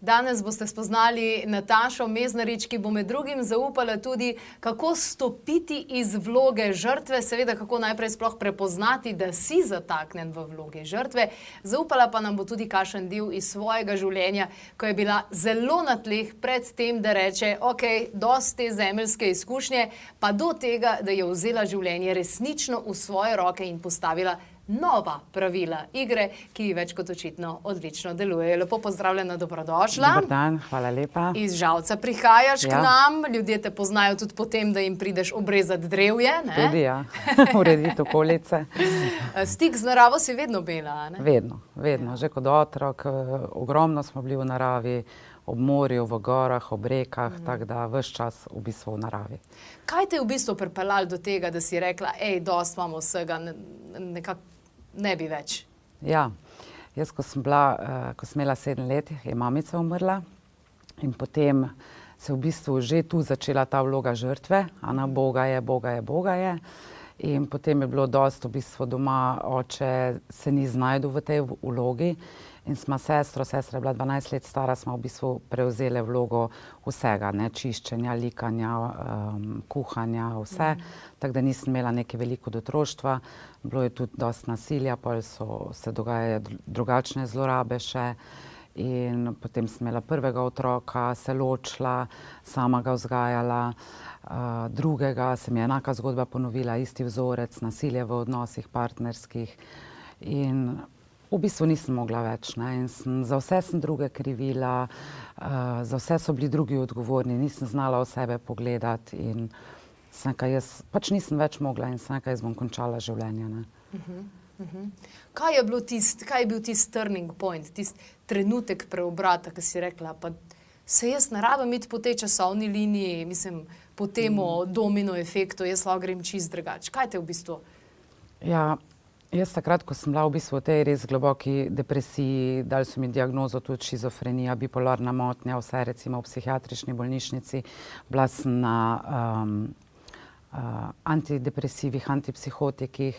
Danes boste spoznali Natašo Meznarič, ki bo med drugim zaupala tudi, kako stopiti iz vloge žrtve, seveda kako najprej sploh prepoznati, da si zataknen v vlogi žrtve. Zaupala pa nam bo tudi kakšen del iz svojega življenja, ko je bila zelo na tleh pred tem, da reče, ok, dosti te zemeljske izkušnje, pa do tega, da je vzela življenje resnično v svoje roke in postavila nova pravila igre, ki več kot očitno odlično delujejo. Lepo pozdravljena, dobrodošla. Dober dan, hvala lepa. Iz Žalca prihajaš k nam, ljudje te poznajo tudi po tem, da jim prideš obrezati drevje. Ne? Tudi ja, urediti okolice. Stik z naravo si vedno imela, ne? Vedno, že kot otrok, ogromno smo bili v naravi, ob morju, v gorah, ob rekah, tako da ves čas v bistvu v naravi. Kaj te je v bistvu pripeljalo do tega, da si rekla, dosti imamo vsega, nekako ne bi več? Ja, jaz ko sem imela 7 let, je mamica umrla in potem se v bistvu že tu začela ta vloga žrtve, Boga je. In potem je bilo dosti v bistvu doma, oče se ni znašel v tej vlogi in sva sestra je bila 12 let stara, smo v bistvu prevzeli vlogo vsega, ne, čiščenja, likanja, kuhanja, vse. Tako da nisem imela nekaj veliko do otroštva, bilo je tudi dosti nasilja, potem so se dogajale drugačne zlorabe še. In potem sem imela prvega otroka, se ločila, sama ga vzgajala, drugega se mi je enaka zgodba ponovila, isti vzorec, nasilje v odnosih partnerskih. In v bistvu nisem mogla več, ne, in za vse sem druge krivila, za vse so bili drugi odgovorni, nisem znala v sebe pogledati in jaz pač nisem več mogla in jaz bom končala življenje, ne. Kaj je bil tisti turning point, tisti trenutek preobrata, ki si rekla, pa se jaz ne rabim iti po tej časovni liniji, mislim, po temu domino efektu, jaz lahko grem čisto drugače. Kaj te v bistvu? Ja, jaz takrat, ko sem bila v bistvu v tej res globoki depresiji, dali so mi diagnozo tudi šizofrenija, bipolarna motnja, vse recimo v psihiatrični bolnišnici, bila sem na antidepresivih, antipsihotikih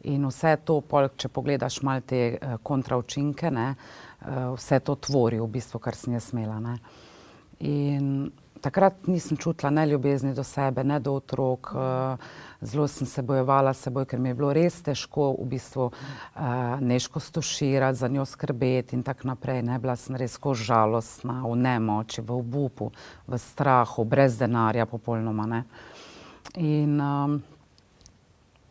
in vse to, če pogledaš malo te kontraučinke, ne, vse to tvori v bistvu, kar sem jaz imela, ne. In takrat nisem čutila ne ljubezni do sebe, ne do otrok, zelo sem se bojevala ker mi je bilo res težko v bistvu Nežko stuširati, za njo skrbeti in tako naprej, ne, bila sem res tako žalostna, v nemoči, v obupu, v strahu, brez denarja popolnoma, ne. In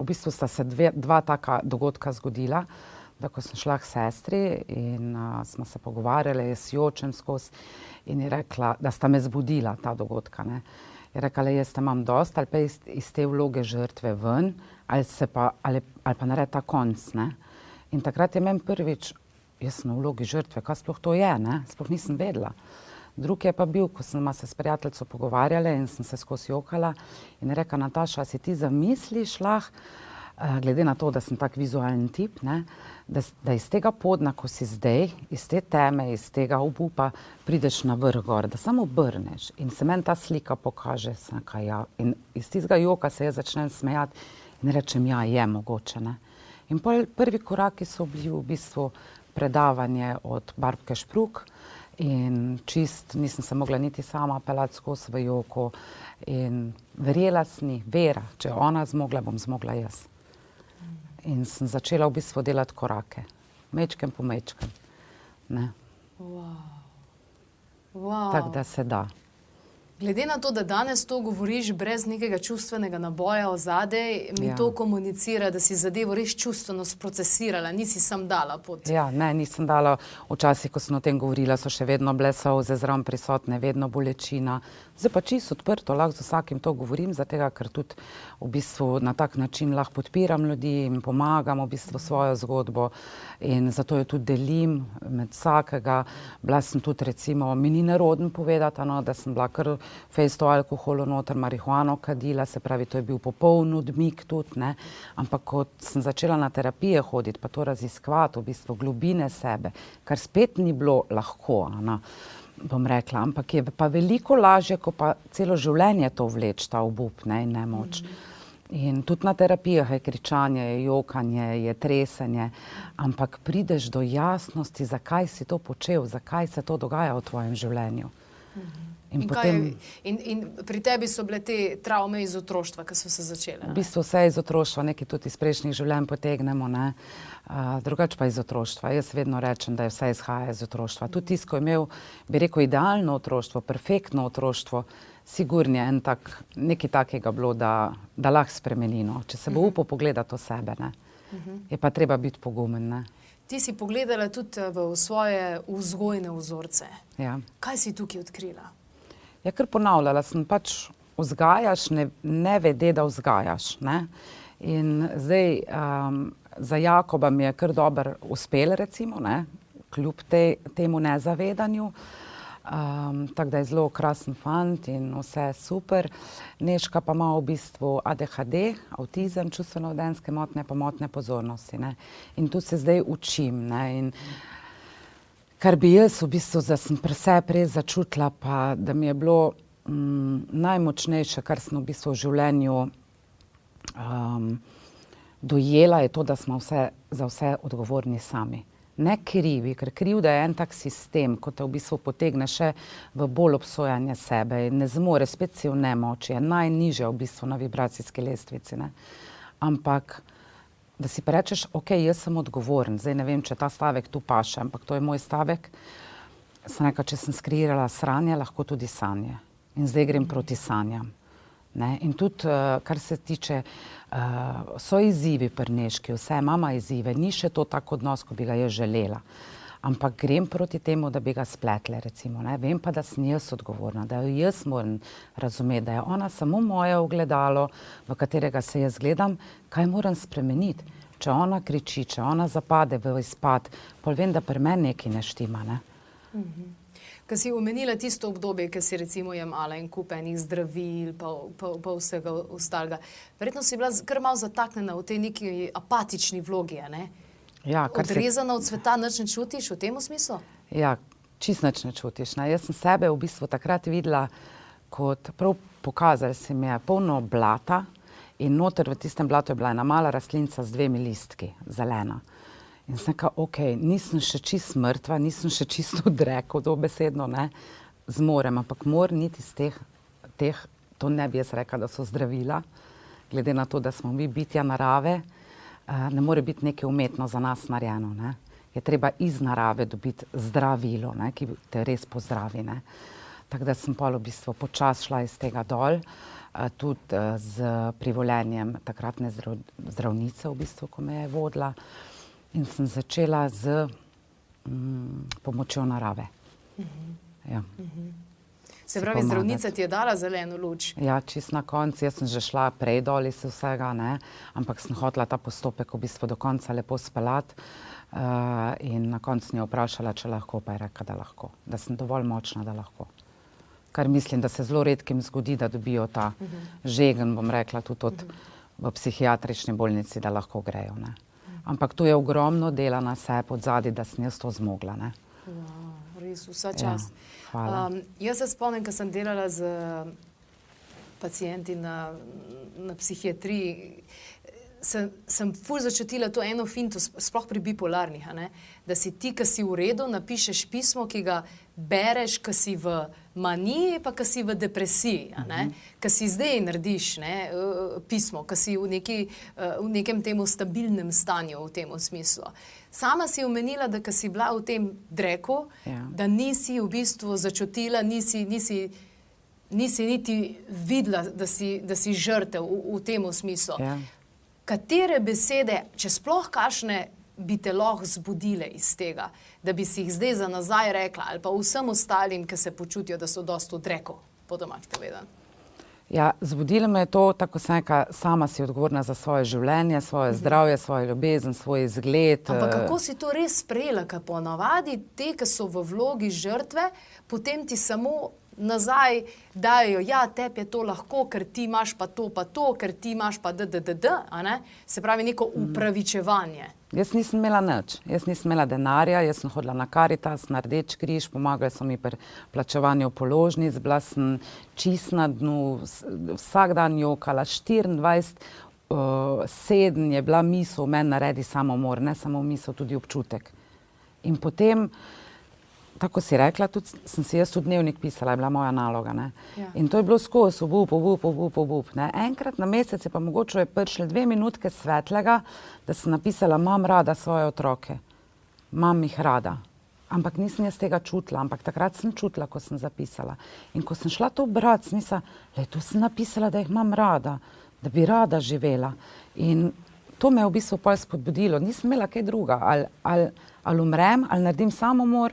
v bistvu sta se dva taka dogodka zgodila, da ko sem šla k sestri in smo se pogovarjali, jaz jočem skozi in je rekla, da sta me zbudila ta dogodka, ne. Je rekla, jaz te imam dosti, ali pa iz te vloge žrtve ven, ali pa naredi ta konc, ne. In takrat je meni prvič, jaz sem v vlogi žrtve, kaj sploh to je, ne, sploh nisem vedela. Drugi je pa bil, ko sem se s prijateljico pogovarjala in sem se skozi jokala in je rekla, Nataša, si ti zamisliš lahko, glede na to, da sem tak vizualen tip, ne, da iz tega podna, ko si zdaj, iz te teme, iz tega obupa, prideš na vrh gor, da samo obrneš in se meni ta slika pokaže, in iz tistega joka se jaz začnem smejati in rečem, ja, je mogoče, ne. In prvi koraki so bili v bistvu predavanje od Barbke Špruk in čist nisem se mogla niti sama peljati skozi v joku in verjela sem ji, vera, če je ona zmogla, bom zmogla jaz. In sem začela v bistvu delati korake, mečken po mečken, ne. Tako da se da. Glede na to, da danes to govoriš brez nekega čustvenega naboja ozadej, mi to komunicira, da si zadevo res čustveno sprocesirala, nisi sam dala pot. Ja, ne, nisem dala, včasih, ko sem o tem govorila, so še vedno bile solze zraven prisotne, vedno bolečina. Zdaj pa čisto odprto, lahko z vsakim to govorim, zato ker tudi v bistvu na tak način lahko podpiram ljudi in pomagam v bistvu svojo zgodbo in zato jo tudi delim med vsakega. Bila sem tudi recimo, mi ni nerodno povedati, da sem bila kar fejsto alkoholu noter, marihuano kadila, se pravi, to je bil popoln odmik tudi, ne. Ampak ko sem začela na terapije hoditi, pa to raziskovati, v bistvu globine sebe, kar spet ni bilo lahko, bom rekla, ampak je pa veliko lažje, ko pa celo življenje to vleč, ta obup, ne, in nemoč. In tudi na terapijah je kričanje, je jokanje, je tresenje, ampak prideš do jasnosti, zakaj si to počel, zakaj se to dogaja v tvojem življenju. In pri tebi so bile te travme iz otroštva, ki so se začele? V bistvu vse iz otroštva, nekaj tudi iz prejšnjih življenj potegnemo, ne. Drugače pa iz otroštva. Jaz vedno rečem, da je vse izhaja iz otroštva. Tudi tisto, ko je imel, bi rekel, idealno otroštvo, perfektno otroštvo, sigurno je nekaj takega bilo, da lahko spremeni, no. Če se bo upal pogledati o sebe, ne. Je pa treba biti pogumen, ne. Ti si pogledala tudi v svoje vzgojne vzorce. Ja. Kaj si tukaj odkrila? Ja, kar ponavljala sem, pač vzgajaš, ne vede, da vzgajaš, ne. In zdaj, za Jakoba mi je kar dobro uspelo, recimo, ne, kljub temu nezavedanju. Tako da je zelo krasen fant in vse super. Nežka pa ima v bistvu ADHD, avtizem, čustveno-vedenjske motnje, pa motnje pozornosti, ne. In tu se zdaj učim, ne, in kar bi jaz v bistvu, da sem pri sebi res začutila, pa da mi je bilo najmočnejše, kar sem v bistvu v življenju dojela, je to, da smo za vse odgovorni sami. Ne krivi, ker krivda je en tak sistem, ko te v bistvu potegne še v bolj obsojanje sebe, ne zmore, spet si v nemoči, je najnižja v bistvu na vibracijski lestvici, ne. Ampak da si pa rečeš, ok, jaz sem odgovoren, zdaj ne vem, če ta stavek tu paše, ampak to je moj stavek, sem rekla, če sem skreirala sranje, lahko tudi sanje. In zdaj grem proti sanjam. Ne? In tudi, kar se tiče, so izzivi pri Nežki, vse mama izzive, ni še to tak odnos, ko bi ga jaz želela. Ampak grem proti temu, da bi ga spletle, recimo, ne. Vem pa, da sem jaz odgovorna, da jo jaz moram razumeti, da je ona samo moje ogledalo, v katerega se jaz gledam, kaj moram spremeniti. Če ona kriči, če ona zapade v izpad, pol vem, da pri meni nekaj ne štima, ne. Ko si omenila tisto obdobje, ko si recimo jemala en kup enih zdravil, pa vsega ostalega, verjetno si bila kar malo zataknjena v tej neki apatični vlogi, ne? Ja, odrezana od sveta, nič ne čutiš v tem smislu? Ja, čisto nič ne čutiš, ne. Jaz sem sebe v bistvu takrat videla kot prav pokazali se mi je polno blata in noter v tistem blatu je bila ena mala rastlinca z 2 listki, zelena. In sem rekla, ok, nisem še čisto mrtva, nisem še čisto odrekla, dobesedno, ne, zmorem, ampak moram niti iz teh, to ne bi jaz rekla, da so zdravila, glede na to, da smo mi bitja narave, ne more biti nekaj umetno za nas narejeno, ne. Je treba iz narave dobiti zdravilo, ne, ki te res pozdravi, ne. Tako da sem pol v bistvu počasi šla iz tega dol, tudi z privoljenjem takratne zdravnice v bistvu, ko me je vodila, in sem začela z pomočjo narave. Ja. Se pravi, zdravnica ti je dala zeleno luč? Ja, čisto na koncu, jaz sem že šla prej dol iz vsega, ne, ampak sem hotela ta postopek v bistvu do konca lepo speljati, in na koncu sem jo vprašala, če lahko, pa je rekla, da lahko, da sem dovolj močna, da lahko. Kar mislim, da se zelo redkim zgodi, da dobijo ta žegen, bom rekla, tudi v psihiatrični bolnici, da lahko grejo, ne. Ampak tu je ogromno dela na sebi od zadaj, da sem jaz to zmogla, ne. Res, vsa čast. Ja, hvala. Jaz se spomnim, ko sem delala z pacienti na psihiatriji, sem ful začutila to eno finto, sploh pri bipolarnih, a ne, da si ti, ki si v redu, napišeš pismo, ki ga bereš, ki si v maniji, pa ki si v depresiji, a ne. Ki si zdaj narediš, ne, pismo, ki si v nekem temu stabilnem stanju v tem smislu. Sama si omenila, da ko si bila v tem dreku, da nisi v bistvu začutila, nisi niti videla, da si žrtev v tem smislu. Katere besede, če sploh kakšne, bi te lahko zbudile iz tega, da bi si jih zdaj za nazaj rekla, ali pa vsem ostalim, ki se počutijo, da so dosti v dreku, po domač povedano? Ja, zbudilo me je to, tako sem rekla, sama si odgovorna za svoje življenje, svoje zdravje, svojo ljubezen, svoj izgled. Ampak kako si to res sprejela, ker ponavadi te, ki so v vlogi žrtve, potem ti samo nazaj dajo, ja, tebi je to lahko, ker ti imaš pa to, ker ti imaš pa a ne? Se pravi neko upravičevanje. Jaz nisem imela nič. Jaz nisem imela denarja, jaz sem hodila na Karitas, na Rdeči križ, pomagali so mi pri plačevanju položnic, bila sem čist na dnu, vsak dan jokala, 24/7 je bila misel, meni naredi samomor, ne samo misel, tudi občutek. In potem, tako si rekla, tudi sem si jaz v dnevnik pisala, je bila moja naloga, ne. Ja. In to je bilo skozi, obup, ne. Enkrat na mesec je pa mogoče prišle 2 minutke svetlega, da sem napisala, imam rada svoje otroke, imam jih rada. Ampak nisem jaz tega čutila, ampak takrat sem čutila, ko sem zapisala. In ko sem šla to brati, sem mislila, tu sem napisala, da jih imam rada, da bi rada živela. In to me je v bistvu pol spodbudilo. Nisem imela kaj druga, ali umrem, ali naredim samomor,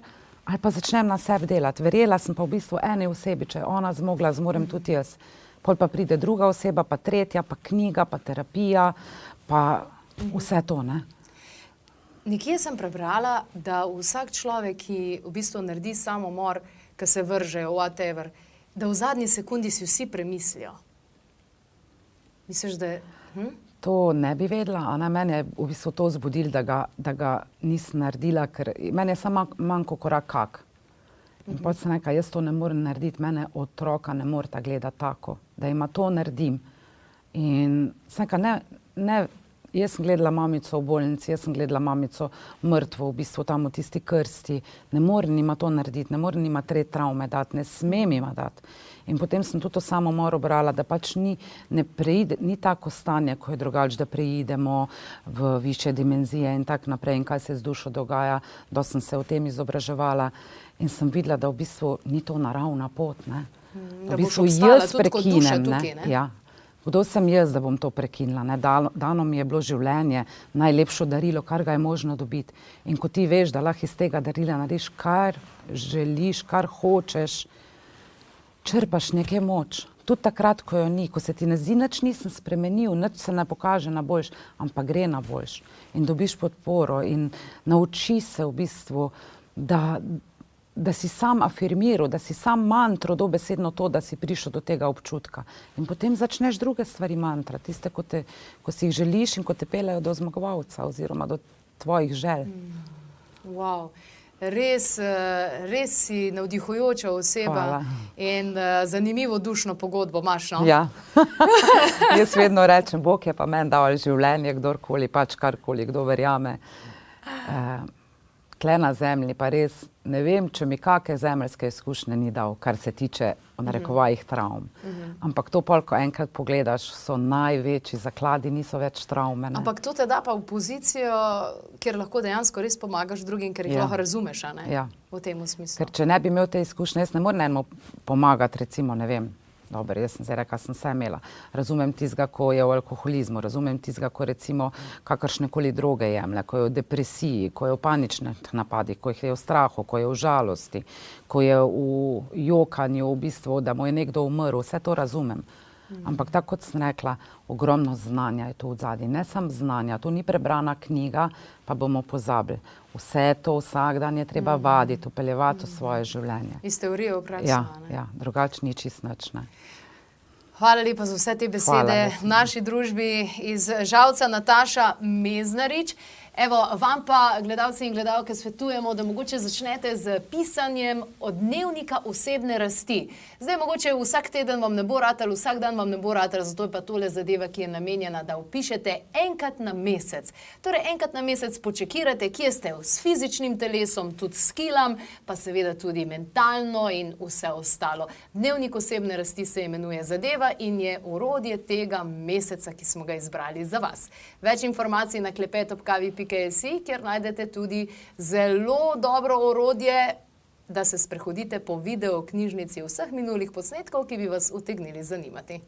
ali pa začnem na sebi delati. Verjela sem pa v bistvu eni osebi, če je ona zmogla, zmorem tudi jaz. Pol pa pride druga oseba, pa tretja, pa knjiga, pa terapija, pa vse to, ne. Nekje sem prebrala, da vsak človek, ki v bistvu naredi samomor, ki se vržejo, whatever, da v zadnji sekundi si vsi premislijo. Misliš, da je... To ne bi vedela, a ne, meni je v bistvu to zbudilo, da ga nisem naredila, ker meni je samo manjko korak kak. In potem sem rekla, jaz to ne morem narediti, mene otroka ne moreta gledati tako, da ima to naredim. In sem rekla, ne, jaz sem gledala mamico v bolnici, jaz sem gledala mamico mrtvo, v bistvu tam v tisti krsti, ne morem ima to narediti, ne morem ima 3 travme dati, ne smem ima dati. In potem sem tudi to samomor brala, da pač ni tako stanje, ko je drugače, da preidemo v višje dimenzije in tako naprej in kaj se z dušo dogaja, da sem se o tem izobraževala in sem videla, da v bistvu ni to naravna pot, ne. Da boš obstala tudi kot duša tukaj, ne. Ja. Kdo sem jaz, da bom to prekinila, ne? Dano mi je bilo življenje, najlepšo darilo, kar ga je možno dobiti. In ko ti veš, da lahko iz tega darila narediš, kar želiš, kar hočeš, črpaš nekaj moč. Tudi takrat, ko jo ni, ko se ti ne zdi, nič nisem spremenil, nič se ne pokaže na boljš, ampak gre na boljš. In dobiš podporo in nauči se v bistvu, da si sam afirmiral, da si sam mantro dobesedno to, da si prišel do tega občutka. In potem začneš druge stvari mantra, tiste, ko si jih želiš in ko te peljejo do zmagovalca oziroma do tvojih želj. Wow. Res si navdihujoča oseba. Hvala. In zanimivo dušno pogodbo imaš, no? Ja. Jaz vedno rečem, Bog je pa meni dal življenje, kdorkoli, pač karkoli, kdo verjame. Tle na zemlji pa res ne vem, če mi kakšne zemeljske izkušnje ni dal, kar se tiče v narekovajih travm. Ampak to pol, ko enkrat pogledaš, so največji zakladi, niso več travme. Ne? Ampak to te da pa v pozicijo, kjer lahko dejansko res pomagaš drugim, ker jih lahko razumeš, a ne? Ja. V tem smislu. Ker če ne bi imel te izkušnje, jaz ne morem enemu pomagati, recimo, ne vem, dobro, jaz sem zdaj rekla, sem vse imela. Razumem tistega, ko je v alkoholizmu, razumem tistega, ko recimo kakršnekoli droge jemlje, ko je v depresiji, ko je v paničnih napadih, ko je v strahu, ko je v žalosti, ko je v jokanju, v bistvu, da mu je nekdo umrl, vse to razumem. Ampak tako kot sem rekla, ogromno znanja je tu odzadaj. Ne samo znanja, to ni prebrana knjiga, pa bomo pozabili. Vse to vsak dan je treba vaditi, upeljevati v svoje življenje. Iz teorije v prakso, ne? Ja, drugače ni čisto nič, ne. Hvala lepa za vse te besede v naši družbi iz Žalca, Nataša Meznarič. Evo, vam pa, gledalci in gledalke, svetujemo, da mogoče začnete z pisanjem od dnevnika osebne rasti. Zdaj mogoče vsak teden vam ne bo ratalo, vsak dan vam ne bo ratalo, zato je pa tole zadeva, ki je namenjena, da vpišete enkrat na mesec. Torej, enkrat na mesec počekirate, kje ste s fizičnim telesom, tudi s kilom, pa seveda tudi mentalno in vse ostalo. Dnevnik osebne rasti se imenuje Zadeva in je orodje tega meseca, ki smo ga izbrali za vas. Več informacij na klepet@kavi.si, kjer najdete tudi zelo dobro orodje, da se sprehodite po video knjižnici vseh minulih posnetkov, ki bi vas utegnili zanimati.